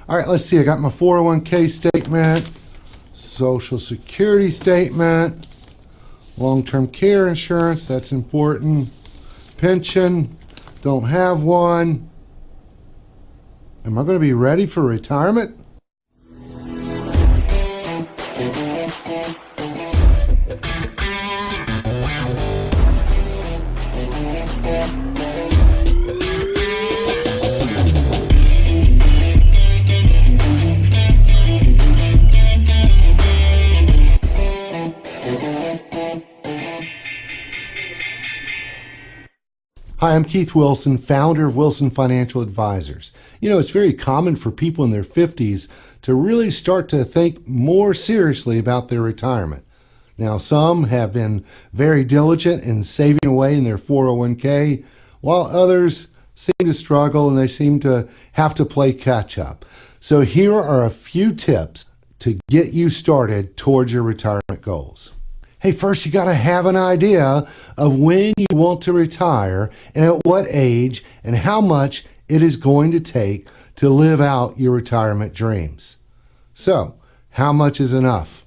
All right, let's see. I got my 401k statement, Social Security statement, long-term care insurance, that's important, pension, don't have one. Am I going to be ready for retirement? Hi, I'm Keith Wilson, founder of Wilson Financial Advisors. You know, it's very common for people in their 50s to really start to think more seriously about their retirement. Now, some have been very diligent in saving away in their 401k, while others seem to struggle and they seem to have to play catch up. So here are a few tips to get you started towards your retirement goals. Hey, first you got to have an idea of when you want to retire and at what age and how much it is going to take to live out your retirement dreams. So, how much is enough?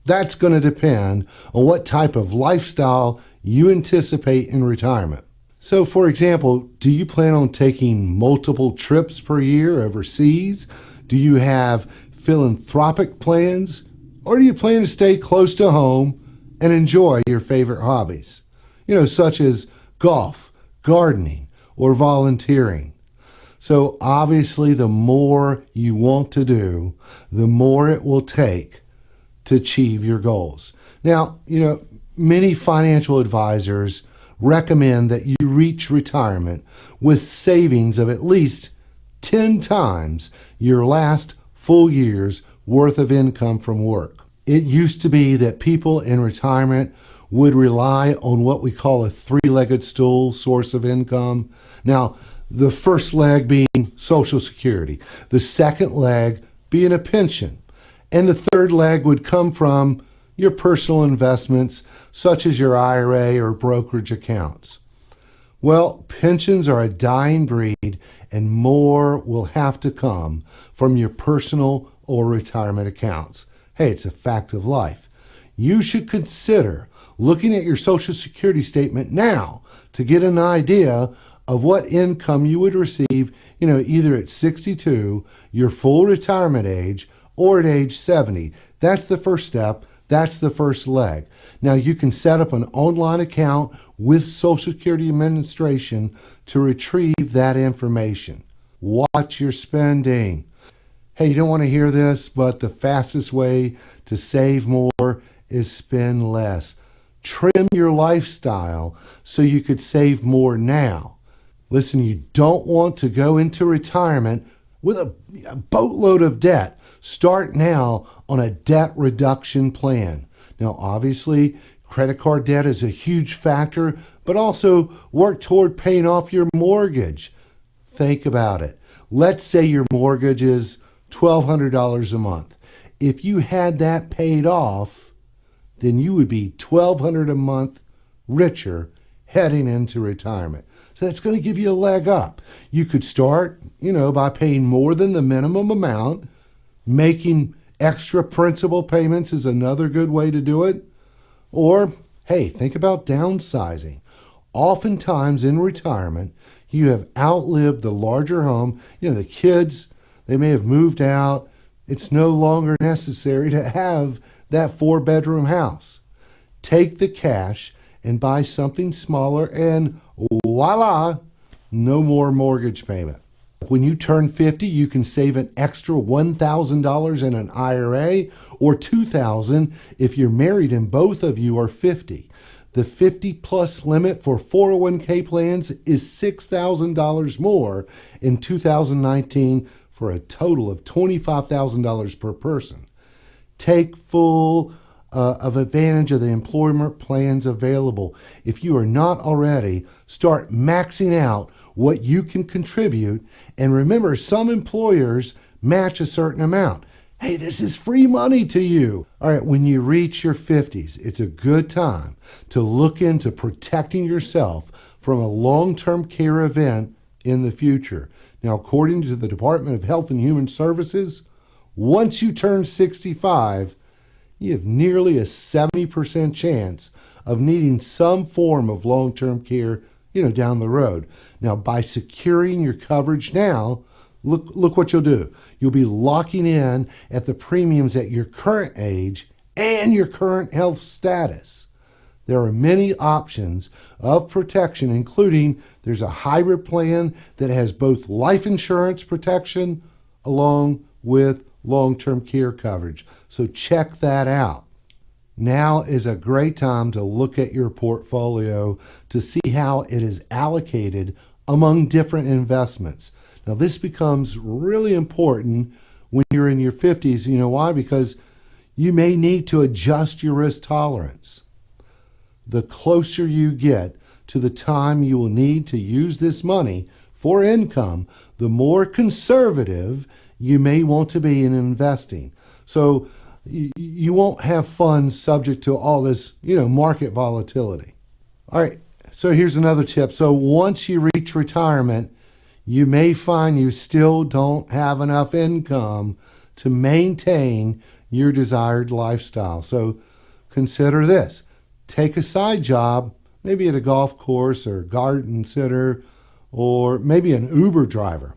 That's going to depend on what type of lifestyle you anticipate in retirement. So, for example, do you plan on taking multiple trips per year overseas? Do you have philanthropic plans? Or do you plan to stay close to home and enjoy your favorite hobbies? You know, such as golf, gardening, or volunteering. So obviously, the more you want to do, the more it will take to achieve your goals. Now, you know, many financial advisors recommend that you reach retirement with savings of at least 10 times your last full year's worth of income from work. It used to be that people in retirement would rely on what we call a three-legged stool source of income. Now, the first leg being Social Security, the second leg being a pension, and the third leg would come from your personal investments, such as your IRA or brokerage accounts. Well, pensions are a dying breed, and more will have to come from your personal or retirement accounts. Hey, it's a fact of life. You should consider looking at your Social Security statement now to get an idea of what income you would receive, you know, either at 62, your full retirement age, or at age 70. That's the first step. That's the first leg. Now, you can set up an online account with Social Security Administration to retrieve that information. Watch your spending. Hey, you don't want to hear this, but the fastest way to save more is spend less. Trim your lifestyle so you could save more now. Listen, you don't want to go into retirement with a boatload of debt. Start now on a debt reduction plan. Now, obviously, credit card debt is a huge factor, but also work toward paying off your mortgage. Think about it. Let's say your mortgage is $1,200 a month. If you had that paid off, then you would be $1,200 a month richer heading into retirement. So that's going to give you a leg up. You could start, you know, by paying more than the minimum amount. Making extra principal payments is another good way to do it. Or, hey, think about downsizing. Oftentimes in retirement, you have outlived the larger home. You know, the kids, they may have moved out. It's no longer necessary to have that 4-bedroom house. Take the cash and buy something smaller and voila, no more mortgage payment. When you turn 50, you can save an extra $1,000 in an IRA or $2,000 if you're married and both of you are 50. The 50-plus limit for 401k plans is $6,000 more in 2019 for a total of $25,000 per person. Take full of advantage of the employment plans available. If you are not already, start maxing out what you can contribute. And remember, some employers match a certain amount. Hey, this is free money to you. All right, when you reach your 50s, it's a good time to look into protecting yourself from a long-term care event in the future. Now, according to the Department of Health and Human Services, once you turn 65, you have nearly a 70% chance of needing some form of long-term care, down the road. Now, by securing your coverage now, look what you'll do. You'll be locking in at the premiums at your current age and your current health status. There are many options of protection, including there's a hybrid plan that has both life insurance protection along with long-term care coverage. So check that out. Now is a great time to look at your portfolio to see how it is allocated among different investments. Now, this becomes really important when you're in your 50s. You know why? Because you may need to adjust your risk tolerance. The closer you get to the time you will need to use this money for income, the more conservative you may want to be in investing. So you won't have funds subject to all this, market volatility. All right, so here's another tip. So once you reach retirement, you may find you still don't have enough income to maintain your desired lifestyle. So consider this. Take a side job, maybe at a golf course or garden center, or maybe an Uber driver.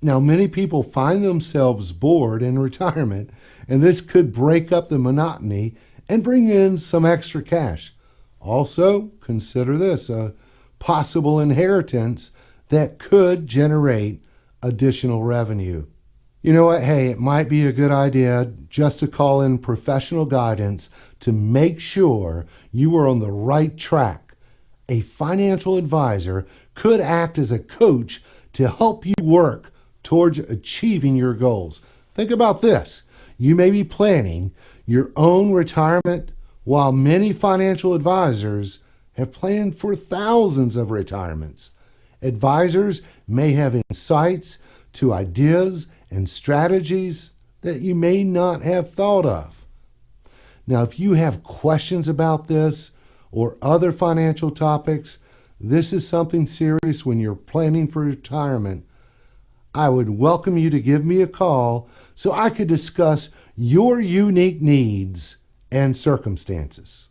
Now, many people find themselves bored in retirement, and this could break up the monotony and bring in some extra cash. Also, consider this, a possible inheritance that could generate additional revenue. You know what? Hey, it might be a good idea just to call in professional guidance to make sure you are on the right track. A financial advisor could act as a coach to help you work towards achieving your goals. Think about this. You may be planning your own retirement while many financial advisors have planned for thousands of retirements. Advisors may have insights to ideas and strategies that you may not have thought of. Now, if you have questions about this or other financial topics, this is something serious when you're planning for retirement. I would welcome you to give me a call so I could discuss your unique needs and circumstances.